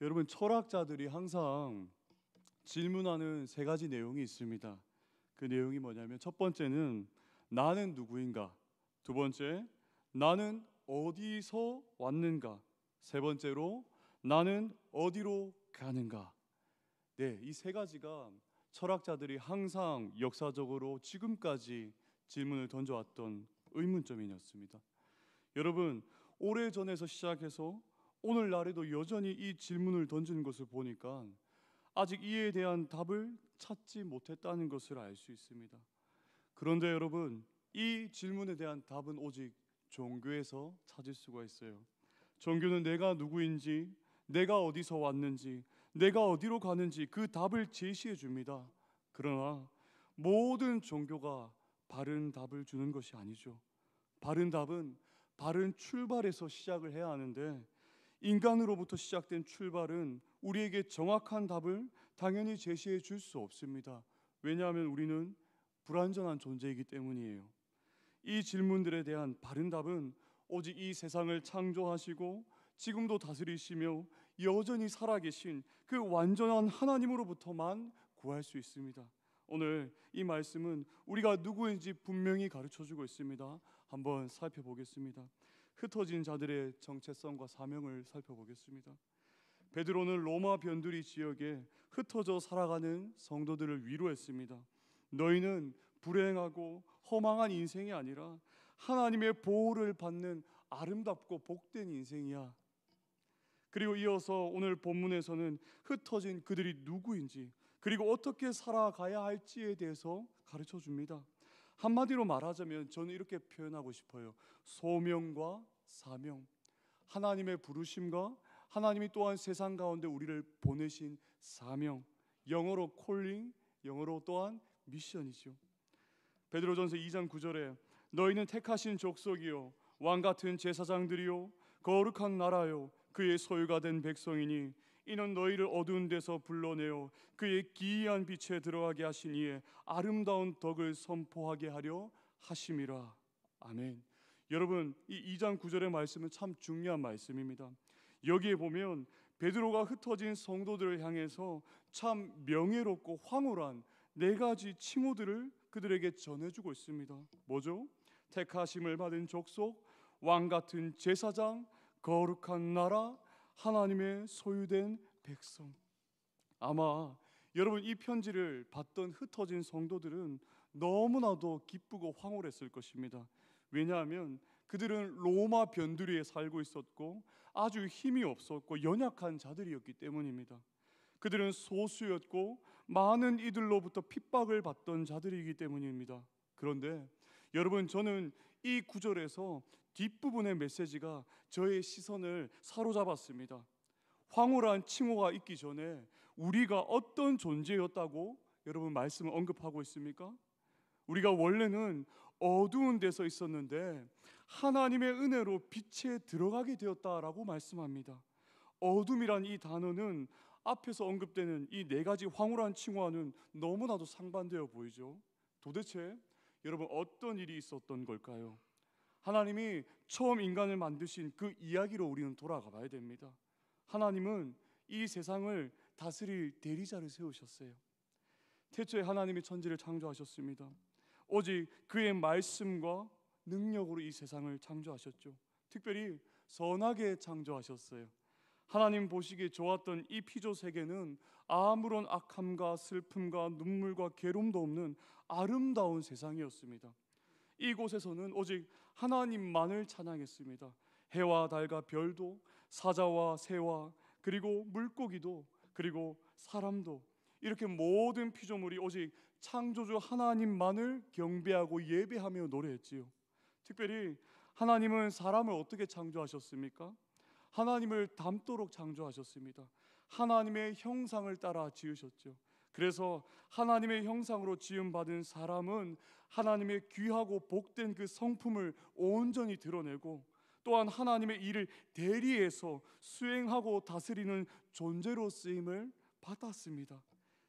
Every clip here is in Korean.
여러분, 철학자들이 항상 질문하는 세 가지 내용이 있습니다. 그 내용이 뭐냐면, 첫 번째는 나는 누구인가, 두 번째 나는 어디서 왔는가, 세 번째로 나는 어디로 가는가. 네, 이 세 가지가 철학자들이 항상 역사적으로 지금까지 질문을 던져왔던 의문점이었습니다. 여러분, 오래전에서 시작해서 오늘날에도 여전히 이 질문을 던지는 것을 보니까 아직 이에 대한 답을 찾지 못했다는 것을 알 수 있습니다. 그런데 여러분, 이 질문에 대한 답은 오직 종교에서 찾을 수가 있어요. 종교는 내가 누구인지, 내가 어디서 왔는지, 내가 어디로 가는지 그 답을 제시해 줍니다. 그러나 모든 종교가 바른 답을 주는 것이 아니죠. 바른 답은 바른 출발에서 시작을 해야 하는데, 인간으로부터 시작된 출발은 우리에게 정확한 답을 당연히 제시해 줄 수 없습니다. 왜냐하면 우리는 불완전한 존재이기 때문이에요. 이 질문들에 대한 바른 답은 오직 이 세상을 창조하시고 지금도 다스리시며 여전히 살아계신 그 완전한 하나님으로부터만 구할 수 있습니다. 오늘 이 말씀은 우리가 누구인지 분명히 가르쳐주고 있습니다. 한번 살펴보겠습니다. 흩어진 자들의 정체성과 사명을 살펴보겠습니다. 베드로는 로마 변두리 지역에 흩어져 살아가는 성도들을 위로했습니다. 너희는 불행하고 허망한 인생이 아니라 하나님의 보호를 받는 아름답고 복된 인생이야. 그리고 이어서 오늘 본문에서는 흩어진 그들이 누구인지, 그리고 어떻게 살아가야 할지에 대해서 가르쳐 줍니다. 한마디로 말하자면 저는 이렇게 표현하고 싶어요. 소명과 사명, 하나님의 부르심과 하나님이 또한 세상 가운데 우리를 보내신 사명, 영어로 콜링, 영어로 또한 미션이죠. 베드로전서 2장 9절에 너희는 택하신 족속이요 왕같은 제사장들이요 거룩한 나라요 그의 소유가 된 백성이니 이는 너희를 어두운 데서 불러내어 그의 기이한 빛에 들어가게 하신 이의 아름다운 덕을 선포하게 하려 하심이라. 아멘. 여러분, 이 2장 9절의 말씀은 참 중요한 말씀입니다. 여기에 보면 베드로가 흩어진 성도들을 향해서 참 명예롭고 황홀한 네 가지 칭호들을 그들에게 전해주고 있습니다. 뭐죠? 택하심을 받은 족속, 왕같은 제사장, 거룩한 나라, 하나님의 소유된 백성. 아마 여러분, 이 편지를 받던 흩어진 성도들은 너무나도 기쁘고 황홀했을 것입니다. 왜냐하면 그들은 로마 변두리에 살고 있었고 아주 힘이 없었고 연약한 자들이었기 때문입니다. 그들은 소수였고 많은 이들로부터 핍박을 받던 자들이기 때문입니다. 그런데 여러분, 저는 이 구절에서 뒷부분의 메시지가 저의 시선을 사로잡았습니다. 황홀한 칭호가 있기 전에 우리가 어떤 존재였다고 여러분 말씀을 언급하고 있습니까? 우리가 원래는 어두운 데서 있었는데 하나님의 은혜로 빛에 들어가게 되었다라고 말씀합니다. 어둠이란 이 단어는 앞에서 언급되는 이 네 가지 황홀한 칭호와는 너무나도 상반되어 보이죠. 도대체 여러분, 어떤 일이 있었던 걸까요? 하나님이 처음 인간을 만드신 그 이야기로 우리는 돌아가 봐야 됩니다. 하나님은 이 세상을 다스릴 대리자를 세우셨어요. 태초에 하나님이 천지를 창조하셨습니다. 오직 그의 말씀과 능력으로 이 세상을 창조하셨죠. 특별히 선하게 창조하셨어요. 하나님 보시기에 좋았던 이 피조 세계는 아무런 악함과 슬픔과 눈물과 괴로움도 없는 아름다운 세상이었습니다. 이곳에서는 오직 하나님만을 찬양했습니다. 해와 달과 별도, 사자와 새와 그리고 물고기도 그리고 사람도, 이렇게 모든 피조물이 오직 창조주 하나님만을 경배하고 예배하며 노래했지요. 특별히 하나님은 사람을 어떻게 창조하셨습니까? 하나님을 닮도록 창조하셨습니다. 하나님의 형상을 따라 지으셨죠. 그래서 하나님의 형상으로 지음받은 사람은 하나님의 귀하고 복된 그 성품을 온전히 드러내고 또한 하나님의 일을 대리해서 수행하고 다스리는 존재로 쓰임을 받았습니다.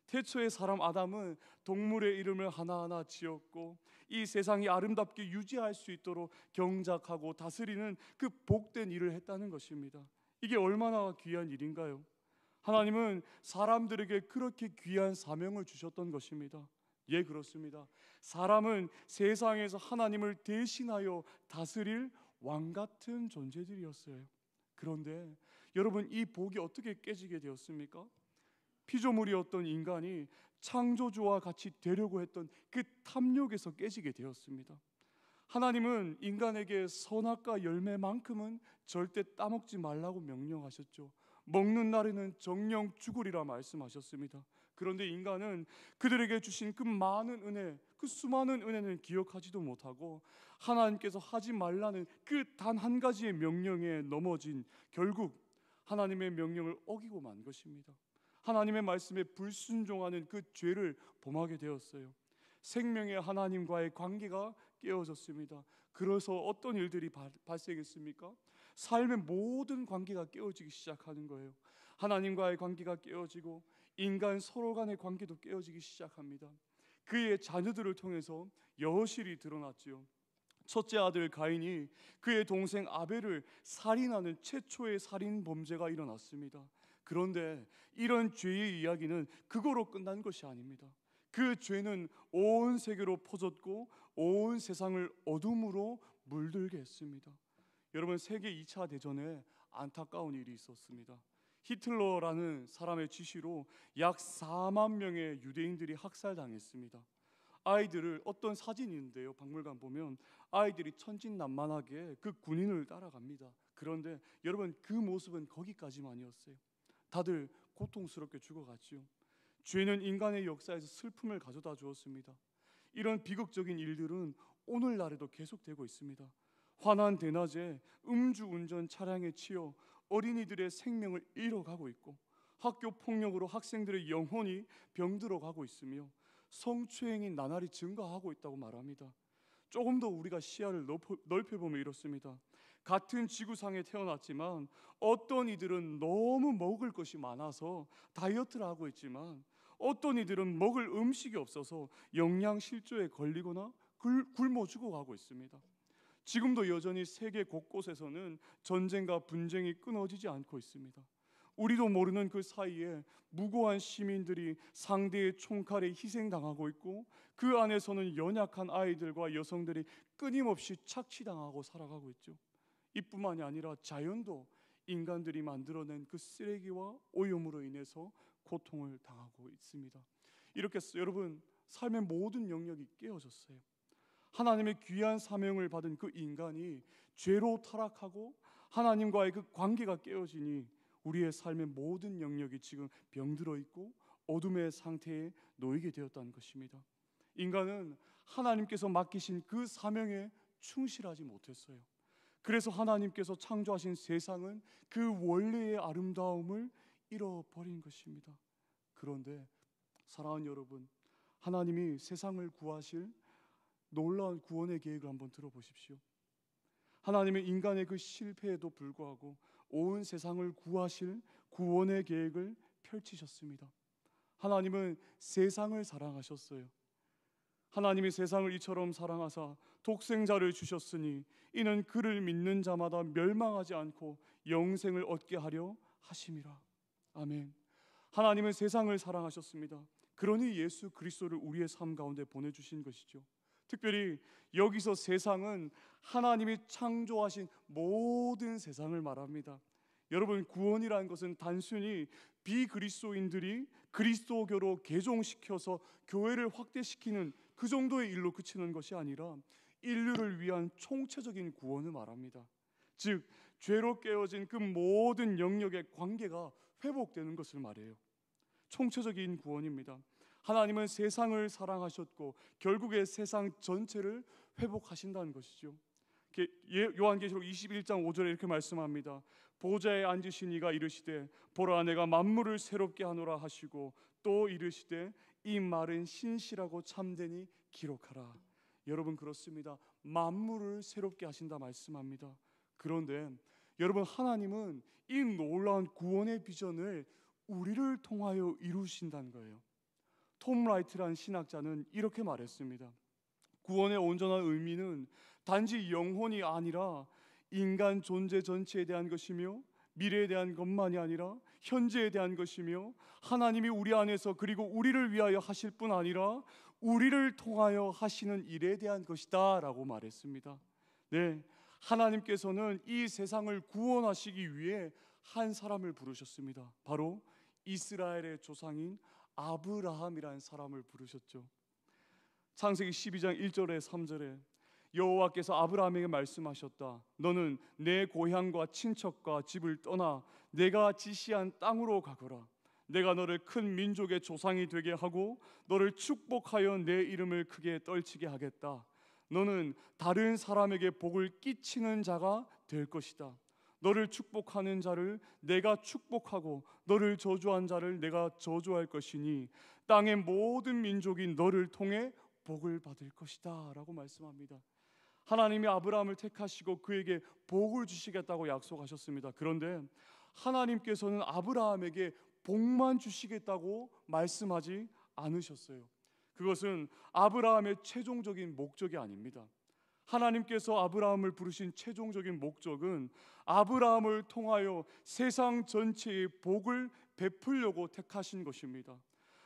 태초의 사람 아담은 동물의 이름을 하나하나 지었고 이 세상이 아름답게 유지할 수 있도록 경작하고 다스리는 그 복된 일을 했다는 것입니다. 이게 얼마나 귀한 일인가요? 하나님은 사람들에게 그렇게 귀한 사명을 주셨던 것입니다. 예, 그렇습니다. 사람은 세상에서 하나님을 대신하여 다스릴 왕 같은 존재들이었어요. 그런데 여러분, 이 복이 어떻게 깨지게 되었습니까? 피조물이었던 인간이 창조주와 같이 되려고 했던 그 탐욕에서 깨지게 되었습니다. 하나님은 인간에게 선악과 열매만큼은 절대 따먹지 말라고 명령하셨죠. 먹는 날에는 정령 죽으리라 말씀하셨습니다. 그런데 인간은 그들에게 주신 그 많은 은혜, 그 수많은 은혜는 기억하지도 못하고 하나님께서 하지 말라는 그 단 한 가지의 명령에 넘어진 결국 하나님의 명령을 어기고 만 것입니다. 하나님의 말씀에 불순종하는 그 죄를 범하게 되었어요. 생명의 하나님과의 관계가 깨어졌습니다. 그래서 어떤 일들이 발생했습니까? 삶의 모든 관계가 깨어지기 시작하는 거예요. 하나님과의 관계가 깨어지고 인간 서로 간의 관계도 깨어지기 시작합니다. 그의 자녀들을 통해서 여실히 드러났지요. 첫째 아들 가인이 그의 동생 아벨을 살인하는 최초의 살인 범죄가 일어났습니다. 그런데 이런 죄의 이야기는 그거로 끝난 것이 아닙니다. 그 죄는 온 세계로 퍼졌고 온 세상을 어둠으로 물들게 했습니다. 여러분, 세계 2차 대전에 안타까운 일이 있었습니다. 히틀러라는 사람의 지시로 약 4만 명의 유대인들이 학살당했습니다. 아이들을, 어떤 사진이 있는데요, 박물관 보면 아이들이 천진난만하게 그 군인을 따라갑니다. 그런데 여러분, 그 모습은 거기까지만이었어요. 다들 고통스럽게 죽어갔지요. 죄는 인간의 역사에서 슬픔을 가져다 주었습니다. 이런 비극적인 일들은 오늘날에도 계속되고 있습니다. 환한 대낮에 음주운전 차량에 치여 어린이들의 생명을 잃어가고 있고, 학교 폭력으로 학생들의 영혼이 병들어가고 있으며 성추행이 나날이 증가하고 있다고 말합니다. 조금 더 우리가 시야를 넓혀보면 이렇습니다. 같은 지구상에 태어났지만 어떤 이들은 너무 먹을 것이 많아서 다이어트를 하고 있지만 어떤 이들은 먹을 음식이 없어서 영양실조에 걸리거나 굶어 죽어가고 있습니다. 지금도 여전히 세계 곳곳에서는 전쟁과 분쟁이 끊어지지 않고 있습니다. 우리도 모르는 그 사이에 무고한 시민들이 상대의 총칼에 희생당하고 있고, 그 안에서는 연약한 아이들과 여성들이 끊임없이 착취당하고 살아가고 있죠. 이뿐만이 아니라 자연도 인간들이 만들어낸 그 쓰레기와 오염으로 인해서 고통을 당하고 있습니다. 이렇게 여러분, 삶의 모든 영역이 깨어졌어요. 하나님의 귀한 사명을 받은 그 인간이 죄로 타락하고 하나님과의 그 관계가 깨어지니 우리의 삶의 모든 영역이 지금 병들어 있고 어둠의 상태에 놓이게 되었다는 것입니다. 인간은 하나님께서 맡기신 그 사명에 충실하지 못했어요. 그래서 하나님께서 창조하신 세상은 그 원래의 아름다움을 잃어버린 것입니다. 그런데 사랑하는 여러분, 하나님이 세상을 구하실 놀라운 구원의 계획을 한번 들어보십시오. 하나님은 인간의 그 실패에도 불구하고 온 세상을 구하실 구원의 계획을 펼치셨습니다. 하나님은 세상을 사랑하셨어요. 하나님이 세상을 이처럼 사랑하사 독생자를 주셨으니 이는 그를 믿는 자마다 멸망하지 않고 영생을 얻게 하려 하심이라. 아멘. 하나님은 세상을 사랑하셨습니다. 그러니 예수 그리스도를 우리의 삶 가운데 보내주신 것이죠. 특별히 여기서 세상은 하나님이 창조하신 모든 세상을 말합니다. 여러분, 구원이라는 것은 단순히 비그리스도인들이 그리스도교로 개종시켜서 교회를 확대시키는 그 정도의 일로 그치는 것이 아니라 인류를 위한 총체적인 구원을 말합니다. 즉, 죄로 깨어진 그 모든 영역의 관계가 회복되는 것을 말해요. 총체적인 구원입니다. 하나님은 세상을 사랑하셨고 결국에 세상 전체를 회복하신다는 것이죠. 요한계시록 21장 5절에 이렇게 말씀합니다. 보좌에 앉으신 이가 이르시되 보라, 내가 만물을 새롭게 하노라 하시고 또 이르시되 이 말은 신실하고 참되니 기록하라. 여러분, 그렇습니다. 만물을 새롭게 하신다 말씀합니다. 그런데 여러분, 하나님은 이 놀라운 구원의 비전을 우리를 통하여 이루신다는 거예요. 톰 라이트라는 신학자는 이렇게 말했습니다. 구원의 온전한 의미는 단지 영혼이 아니라 인간 존재 전체에 대한 것이며 미래에 대한 것만이 아니라 현재에 대한 것이며 하나님이 우리 안에서 그리고 우리를 위하여 하실 뿐 아니라 우리를 통하여 하시는 일에 대한 것이다 라고 말했습니다. 네, 하나님께서는 이 세상을 구원하시기 위해 한 사람을 부르셨습니다. 바로 이스라엘의 조상인 아브라함이라는 사람을 부르셨죠. 창세기 12장 1절에 3절에 여호와께서 아브라함에게 말씀하셨다. 너는 내 고향과 친척과 집을 떠나 내가 지시한 땅으로 가거라. 내가 너를 큰 민족의 조상이 되게 하고 너를 축복하여 내 이름을 크게 떨치게 하겠다. 너는 다른 사람에게 복을 끼치는 자가 될 것이다. 너를 축복하는 자를 내가 축복하고 너를 저주한 자를 내가 저주할 것이니 땅의 모든 민족이 너를 통해 복을 받을 것이다 라고 말씀합니다. 하나님이 아브라함을 택하시고 그에게 복을 주시겠다고 약속하셨습니다. 그런데 하나님께서는 아브라함에게 복만 주시겠다고 말씀하지 않으셨어요. 그것은 아브라함의 최종적인 목적이 아닙니다. 하나님께서 아브라함을 부르신 최종적인 목적은 아브라함을 통하여 세상 전체의 복을 베풀려고 택하신 것입니다.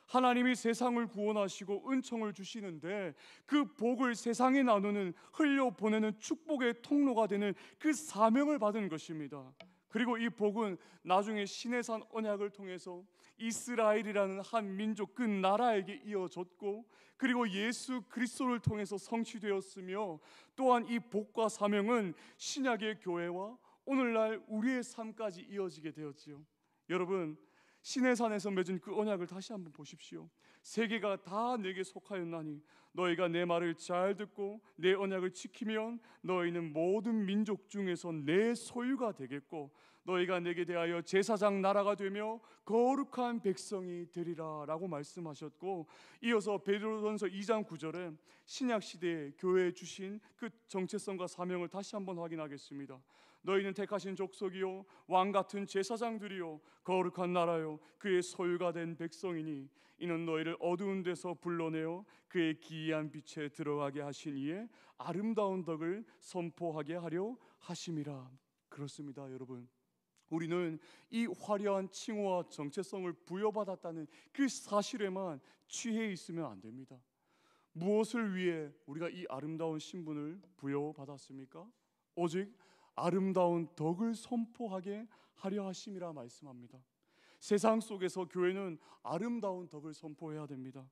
하나님이 세상을 구원하시고 은총을 주시는데 그 복을 세상에 나누는, 흘려보내는 축복의 통로가 되는 그 사명을 받은 것입니다. 그리고 이 복은 나중에 시내산 언약을 통해서 이스라엘이라는 한 민족 그 나라에게 이어졌고, 그리고 예수 그리스도를 통해서 성취되었으며, 또한 이 복과 사명은 신약의 교회와 오늘날 우리의 삶까지 이어지게 되었지요. 여러분, 시내산에서 맺은 그 언약을 다시 한번 보십시오. 세계가 다 내게 속하였나니 너희가 내 말을 잘 듣고 내 언약을 지키면 너희는 모든 민족 중에서 내 소유가 되겠고 너희가 내게 대하여 제사장 나라가 되며 거룩한 백성이 되리라 라고 말씀하셨고, 이어서 베드로전서 2장 9절에 신약시대에 교회에 주신 그 정체성과 사명을 다시 한번 확인하겠습니다. 너희는 택하신 족속이요 왕같은 제사장들이요 거룩한 나라요 그의 소유가 된 백성이니 이는 너희를 어두운 데서 불러내어 그의 기이한 빛에 들어가게 하신 이의 아름다운 덕을 선포하게 하려 하심이라. 그렇습니다, 여러분. 우리는 이 화려한 칭호와 정체성을 부여받았다는 그 사실에만 취해 있으면 안 됩니다. 무엇을 위해 우리가 이 아름다운 신분을 부여받았습니까? 오직 아름다운 덕을 선포하게 하려 하심이라 말씀합니다. 세상 속에서 교회는 아름다운 덕을 선포해야 됩니다.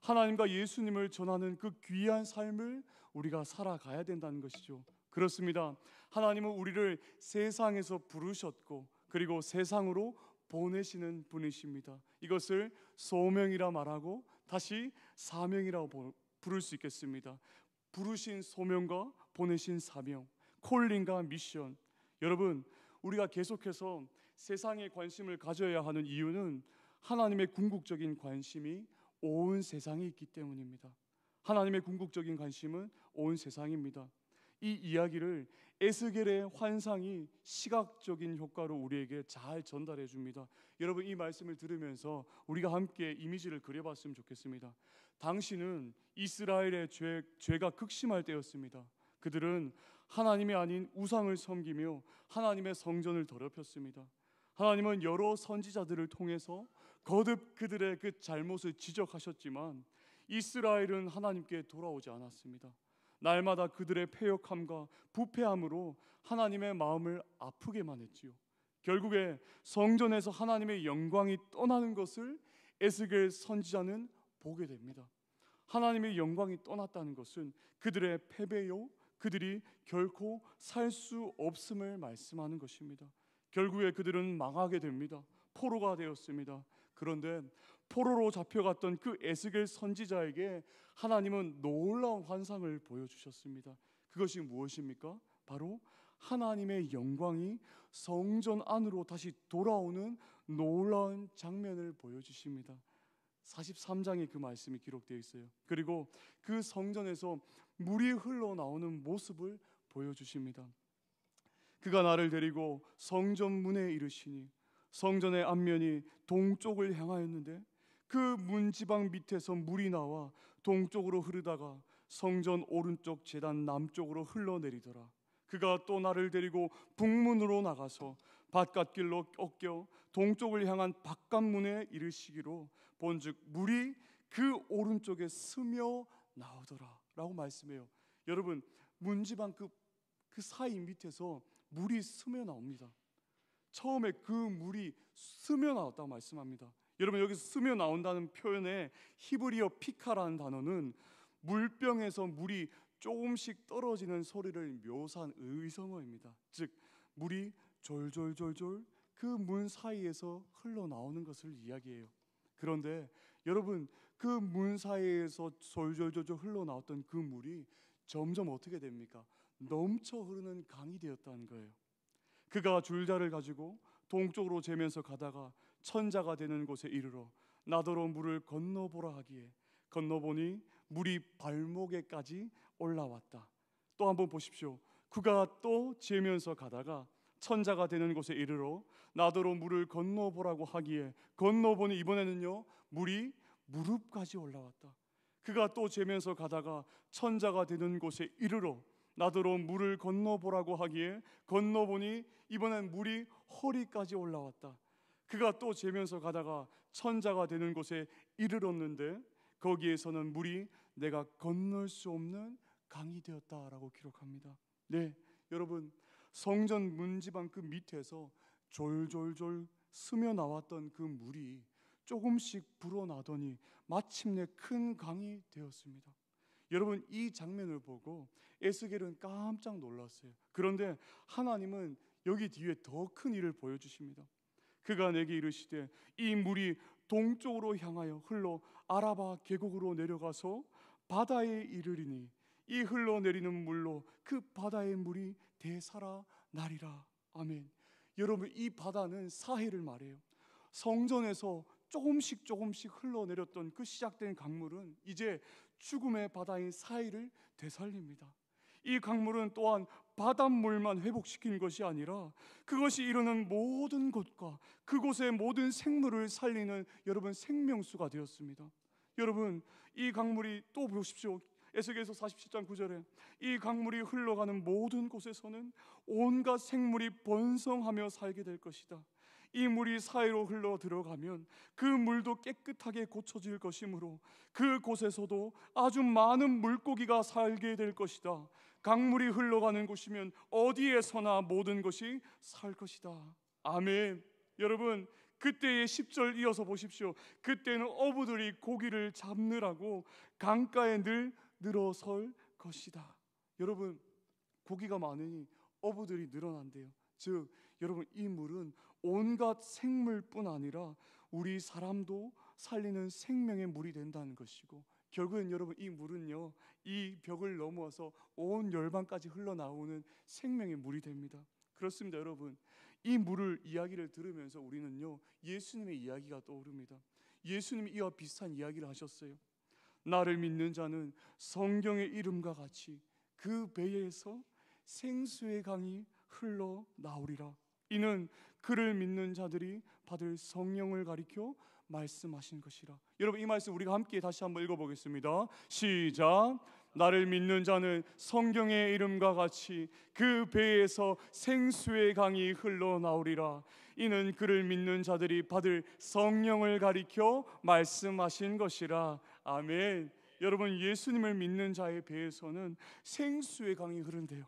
하나님과 예수님을 전하는 그 귀한 삶을 우리가 살아가야 된다는 것이죠. 그렇습니다. 하나님은 우리를 세상에서 부르셨고 그리고 세상으로 보내시는 분이십니다. 이것을 소명이라 말하고 다시 사명이라고 부를 수 있겠습니다. 부르신 소명과 보내신 사명, 콜링과 미션. 여러분, 우리가 계속해서 세상에 관심을 가져야 하는 이유는 하나님의 궁극적인 관심이 온 세상에 있기 때문입니다. 하나님의 궁극적인 관심은 온 세상입니다. 이 이야기를 에스겔의 환상이 시각적인 효과로 우리에게 잘 전달해 줍니다. 여러분, 이 말씀을 들으면서 우리가 함께 이미지를 그려봤으면 좋겠습니다. 당시는 이스라엘의 죄가 극심할 때였습니다. 그들은 하나님이 아닌 우상을 섬기며 하나님의 성전을 더럽혔습니다. 하나님은 여러 선지자들을 통해서 거듭 그들의 그 잘못을 지적하셨지만 이스라엘은 하나님께 돌아오지 않았습니다. 날마다 그들의 패역함과 부패함으로 하나님의 마음을 아프게만 했지요. 결국에 성전에서 하나님의 영광이 떠나는 것을 에스겔 선지자는 보게 됩니다. 하나님의 영광이 떠났다는 것은 그들의 패배요, 그들이 결코 살 수 없음을 말씀하는 것입니다. 결국에 그들은 망하게 됩니다. 포로가 되었습니다. 그런데 포로로 잡혀갔던 그 에스겔 선지자에게 하나님은 놀라운 환상을 보여주셨습니다. 그것이 무엇입니까? 바로 하나님의 영광이 성전 안으로 다시 돌아오는 놀라운 장면을 보여주십니다. 43장에 그 말씀이 기록되어 있어요. 그리고 그 성전에서 물이 흘러나오는 모습을 보여주십니다. 그가 나를 데리고 성전 문에 이르시니 성전의 앞면이 동쪽을 향하였는데 그 문지방 밑에서 물이 나와 동쪽으로 흐르다가 성전 오른쪽 제단 남쪽으로 흘러내리더라. 그가 또 나를 데리고 북문으로 나가서 바깥길로 꺾여 동쪽을 향한 바깥문에 이르시기로 본즉 물이 그 오른쪽에 스며 나오더라 라고 말씀해요. 여러분, 문지방 그 사이 밑에서 물이 스며 나옵니다. 처음에 그 물이 스며 나왔다고 말씀합니다. 여러분, 여기서 스며 나온다는 표현에 히브리어 피카라는 단어는 물병에서 물이 조금씩 떨어지는 소리를 묘사한 의성어입니다. 즉 물이 졸졸졸졸 그 문 사이에서 흘러나오는 것을 이야기해요. 그런데 여러분, 그 문 사이에서 졸졸졸졸 흘러나왔던 그 물이 점점 어떻게 됩니까? 넘쳐 흐르는 강이 되었다는 거예요. 그가 줄자를 가지고 동쪽으로 재면서 가다가 천자가 되는 곳에 이르러 나더러 물을 건너보라 하기에 건너보니 물이 발목에까지 올라왔다. 또 한번 보십시오. 그가 또 재면서 가다가 천자가 되는 곳에 이르러 나더러 물을 건너보라고 하기에 건너보니 이번에는요 물이 무릎까지 올라왔다. 그가 또 재면서 가다가 천자가 되는 곳에 이르러 나더러 물을 건너보라고 하기에 건너보니 이번엔 물이 허리까지 올라왔다. 그가 또 재면서 가다가 천자가 되는 곳에 이르렀는데 거기에서는 물이 내가 건널 수 없는 강이 되었다라고 기록합니다. 네, 여러분, 성전 문지방 그 밑에서 졸졸졸 스며 나왔던 그 물이 조금씩 불어나더니 마침내 큰 강이 되었습니다. 여러분, 이 장면을 보고 에스겔은 깜짝 놀랐어요. 그런데 하나님은 여기 뒤에 더 큰 일을 보여주십니다. 그가 내게 이르시되 이 물이 동쪽으로 향하여 흘러 아라바 계곡으로 내려가서 바다에 이르리니 이 흘러내리는 물로 그 바다의 물이 되살아나리라. 아멘. 여러분, 이 바다는 사해를 말해요. 성전에서 조금씩 흘러내렸던 그 시작된 강물은 이제 죽음의 바다인 사해를 되살립니다. 이 강물은 또한 바닷물만 회복시킨 것이 아니라 그것이 이루는 모든 곳과 그곳의 모든 생물을 살리는 여러분 생명수가 되었습니다. 여러분, 이 강물이 또 보십시오. 에스겔서 47장 9절에 이 강물이 흘러가는 모든 곳에서는 온갖 생물이 번성하며 살게 될 것이다. 이 물이 사이로 흘러 들어가면 그 물도 깨끗하게 고쳐질 것이므로 그 곳에서도 아주 많은 물고기가 살게 될 것이다. 강물이 흘러가는 곳이면 어디에서나 모든 것이 살 것이다. 아멘. 여러분, 그때의 10절 이어서 보십시오. 그때는 어부들이 고기를 잡느라고 강가에 늘 늘어설 것이다. 여러분, 고기가 많으니 어부들이 늘어난대요. 즉 여러분, 이 물은 온갖 생물뿐 아니라 우리 사람도 살리는 생명의 물이 된다는 것이고, 결국엔 여러분 이 물은요 이 벽을 넘어서 온 열방까지 흘러나오는 생명의 물이 됩니다. 그렇습니다. 여러분, 이 물을 이야기를 들으면서 우리는요 예수님의 이야기가 떠오릅니다. 예수님이 이와 비슷한 이야기를 하셨어요. 나를 믿는 자는 성경의 이름과 같이 그 배에서 생수의 강이 흘러나오리라. 이는 그를 믿는 자들이 받을 성령을 가리켜 말씀하신 것이라. 여러분, 이 말씀 우리가 함께 다시 한번 읽어보겠습니다. 시작. 나를 믿는 자는 성경의 이름과 같이 그 배에서 생수의 강이 흘러나오리라. 이는 그를 믿는 자들이 받을 성령을 가리켜 말씀하신 것이라. 아멘. 여러분, 예수님을 믿는 자의 배에서는 생수의 강이 흐른대요.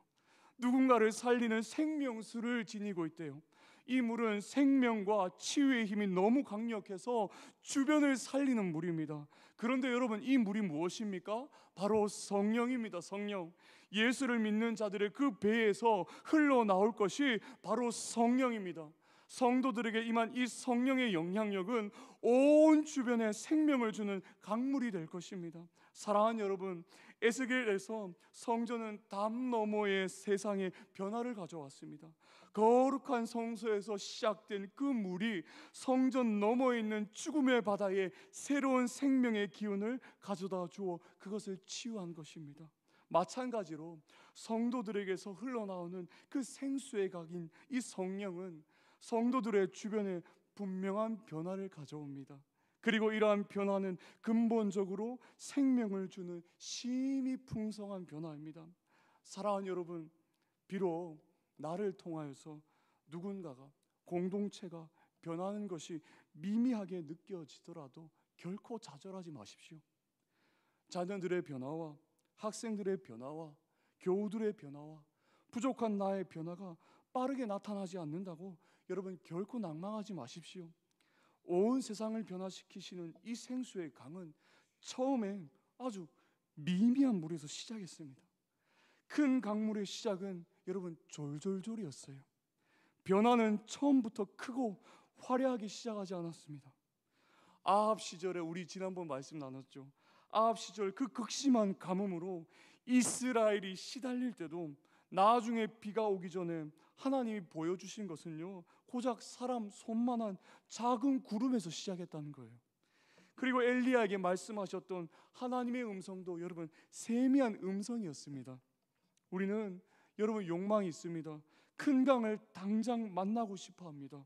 누군가를 살리는 생명수를 지니고 있대요. 이 물은 생명과 치유의 힘이 너무 강력해서 주변을 살리는 물입니다. 그런데 여러분, 이 물이 무엇입니까? 바로 성령입니다. 성령. 예수를 믿는 자들의 그 배에서 흘러나올 것이 바로 성령입니다. 성도들에게 임한 이 성령의 영향력은 온 주변에 생명을 주는 강물이 될 것입니다. 사랑하는 여러분, 에스겔에서 성전은 담 너머의 세상에 변화를 가져왔습니다. 거룩한 성소에서 시작된 그 물이 성전 너머에 있는 죽음의 바다에 새로운 생명의 기운을 가져다 주어 그것을 치유한 것입니다. 마찬가지로 성도들에게서 흘러나오는 그 생수의 강인 이 성령은 성도들의 주변에 분명한 변화를 가져옵니다. 그리고 이러한 변화는 근본적으로 생명을 주는 심히 풍성한 변화입니다. 사랑하는 여러분, 비록 나를 통하여서 누군가가 공동체가 변하는 것이 미미하게 느껴지더라도 결코 좌절하지 마십시오. 자녀들의 변화와 학생들의 변화와 교우들의 변화와 부족한 나의 변화가 빠르게 나타나지 않는다고 여러분 결코 낭망하지 마십시오. 온 세상을 변화시키시는 이 생수의 강은 처음에 아주 미미한 물에서 시작했습니다. 큰 강물의 시작은 여러분 졸졸졸이었어요. 변화는 처음부터 크고 화려하게 시작하지 않았습니다. 아합 시절에 우리 지난번 말씀 나눴죠. 아합 시절 그 극심한 가뭄으로 이스라엘이 시달릴 때도 나중에 비가 오기 전에 하나님이 보여주신 것은요, 고작 사람 손만한 작은 구름에서 시작했다는 거예요. 그리고 엘리야에게 말씀하셨던 하나님의 음성도 여러분 세미한 음성이었습니다. 우리는 여러분 욕망이 있습니다. 큰 강을 당장 만나고 싶어 합니다.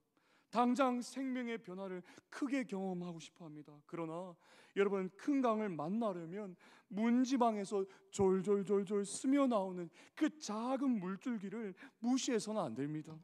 당장 생명의 변화를 크게 경험하고 싶어 합니다. 그러나 여러분 큰 강을 만나려면 문지방에서 졸졸졸졸 스며 나오는 그 작은 물줄기를 무시해서는 안 됩니다.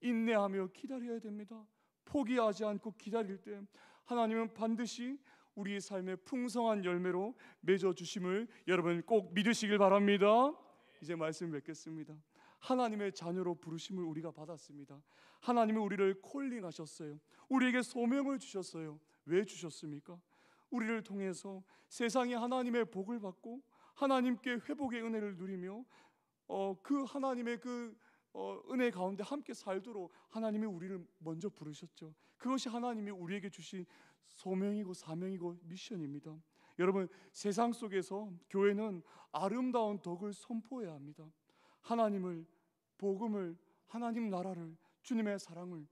인내하며 기다려야 됩니다. 포기하지 않고 기다릴 때 하나님은 반드시 우리의 삶의 풍성한 열매로 맺어주심을 여러분 꼭 믿으시길 바랍니다. 이제 말씀 맺겠습니다. 하나님의 자녀로 부르심을 우리가 받았습니다. 하나님은 우리를 콜링하셨어요. 우리에게 소명을 주셨어요. 왜 주셨습니까? 우리를 통해서 세상이 하나님의 복을 받고 하나님께 회복의 은혜를 누리며 그 하나님의 은혜 가운데 함께 살도록 하나님이 우리를 먼저 부르셨죠. 그것이 하나님이 우리에게 주신 소명이고 사명이고 미션입니다. 여러분 세상 속에서 교회는 아름다운 덕을 선포해야 합니다. 하나님을, 복음을, 하나님 나라를, 주님의 사랑을.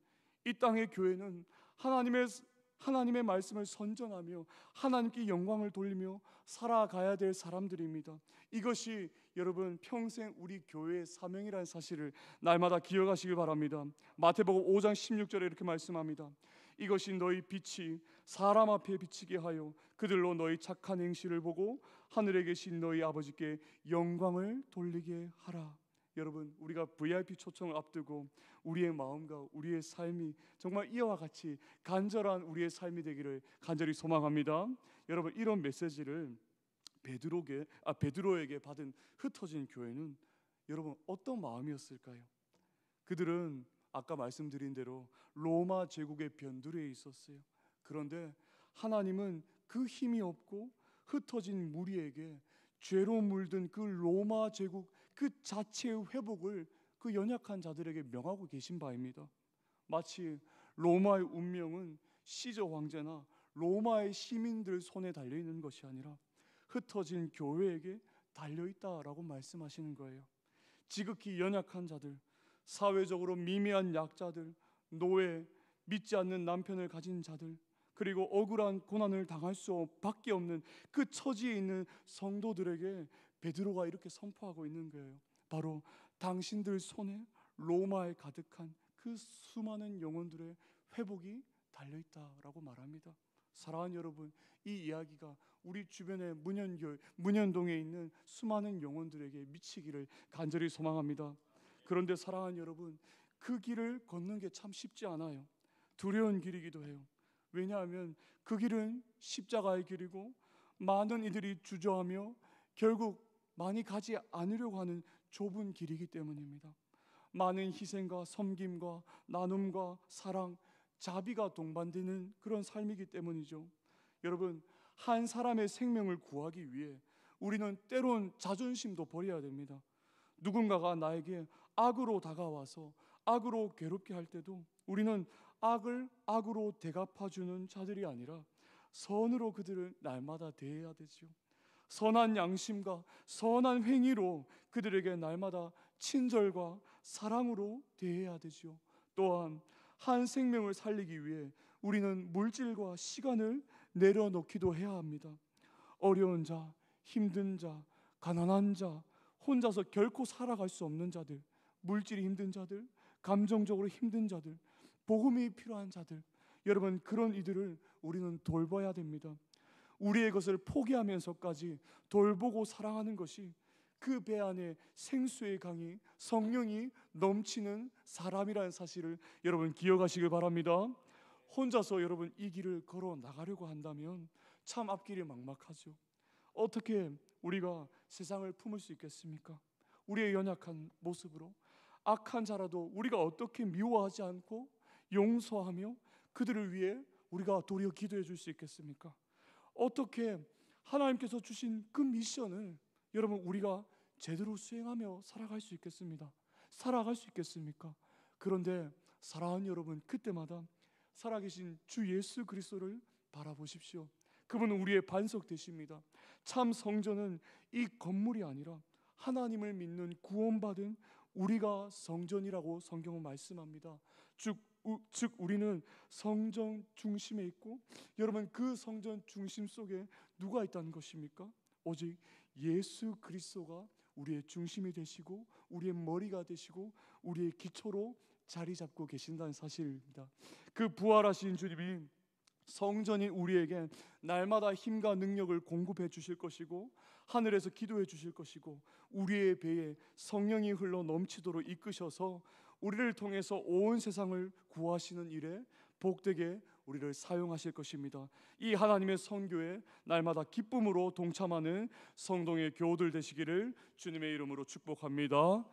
이 땅의 교회는 하나님의 말씀을 선전하며 하나님께 영광을 돌리며 살아가야 될 사람들입니다. 이것이 여러분 평생 우리 교회의 사명이라는 사실을 날마다 기억하시길 바랍니다. 마태복음 5장 16절에 이렇게 말씀합니다. 이것이 너희 빛이 사람 앞에 비치게 하여 그들로 너희 착한 행실을 보고 하늘에 계신 너희 아버지께 영광을 돌리게 하라. 여러분 우리가 VIP 초청을 앞두고 우리의 마음과 우리의 삶이 정말 이와 같이 간절한 우리의 삶이 되기를 간절히 소망합니다. 여러분 이런 메시지를 베드로에게 받은 흩어진 교회는 여러분 어떤 마음이었을까요? 그들은 아까 말씀드린 대로 로마 제국의 변두리에 있었어요. 그런데 하나님은 그 힘이 없고 흩어진 무리에게 죄로 물든 그 로마 제국 그 자체의 회복을 그 연약한 자들에게 명하고 계신 바입니다. 마치 로마의 운명은 시저 황제나 로마의 시민들 손에 달려 있는 것이 아니라 흩어진 교회에게 달려 있다라고 말씀하시는 거예요. 지극히 연약한 자들, 사회적으로 미미한 약자들, 노예, 믿지 않는 남편을 가진 자들, 그리고 억울한 고난을 당할 수밖에 없는 그 처지에 있는 성도들에게 베드로가 이렇게 선포하고 있는 거예요. 바로 당신들 손에 로마에 가득한 그 수많은 영혼들의 회복이 달려있다라고 말합니다. 사랑하는 여러분, 이 이야기가 우리 주변의 문현동에 있는 수많은 영혼들에게 미치기를 간절히 소망합니다. 그런데 사랑하는 여러분, 그 길을 걷는 게 참 쉽지 않아요. 두려운 길이기도 해요. 왜냐하면 그 길은 십자가의 길이고 많은 이들이 주저하며 결국 많이 가지 않으려고 하는 좁은 길이기 때문입니다. 많은 희생과 섬김과 나눔과 사랑, 자비가 동반되는 그런 삶이기 때문이죠. 여러분, 한 사람의 생명을 구하기 위해 우리는 때론 자존심도 버려야 됩니다. 누군가가 나에게 악으로 다가와서 악으로 괴롭게 할 때도 우리는 악을 악으로 대갚아주는 자들이 아니라 선으로 그들을 날마다 대해야 되죠. 선한 양심과 선한 행위로 그들에게 날마다 친절과 사랑으로 대해야 되죠. 또한 한 생명을 살리기 위해 우리는 물질과 시간을 내려놓기도 해야 합니다. 어려운 자, 힘든 자, 가난한 자, 혼자서 결코 살아갈 수 없는 자들, 물질이 힘든 자들, 감정적으로 힘든 자들, 복음이 필요한 자들, 여러분 그런 이들을 우리는 돌봐야 됩니다. 우리의 것을 포기하면서까지 돌보고 사랑하는 것이 그 배 안에 생수의 강이 성령이 넘치는 사람이라는 사실을 여러분 기억하시길 바랍니다. 혼자서 여러분 이 길을 걸어 나가려고 한다면 참 앞길이 막막하죠. 어떻게 우리가 세상을 품을 수 있겠습니까? 우리의 연약한 모습으로 악한 자라도 우리가 어떻게 미워하지 않고 용서하며 그들을 위해 우리가 도리어 기도해 줄 수 있겠습니까? 어떻게 하나님께서 주신 그 미션을 여러분 우리가 제대로 수행하며 살아갈 수 있겠습니다. 살아갈 수 있겠습니까? 그런데 사랑하는 여러분, 그때마다 살아계신 주 예수 그리스도를 바라보십시오. 그분은 우리의 반석 되십니다. 참 성전은 이 건물이 아니라 하나님을 믿는 구원받은 우리가 성전이라고 성경은 말씀합니다. 즉 우리는 성전 중심에 있고, 여러분 그 성전 중심 속에 누가 있다는 것입니까? 오직 예수 그리스도가 우리의 중심이 되시고 우리의 머리가 되시고 우리의 기초로 자리 잡고 계신다는 사실입니다. 그 부활하신 주님이 성전인 우리에게 날마다 힘과 능력을 공급해 주실 것이고 하늘에서 기도해 주실 것이고 우리의 배에 성령이 흘러 넘치도록 이끄셔서 우리를 통해서 온 세상을 구하시는 일에 복되게 우리를 사용하실 것입니다. 이 하나님의 선교에 날마다 기쁨으로 동참하는 성동의 교우들 되시기를 주님의 이름으로 축복합니다.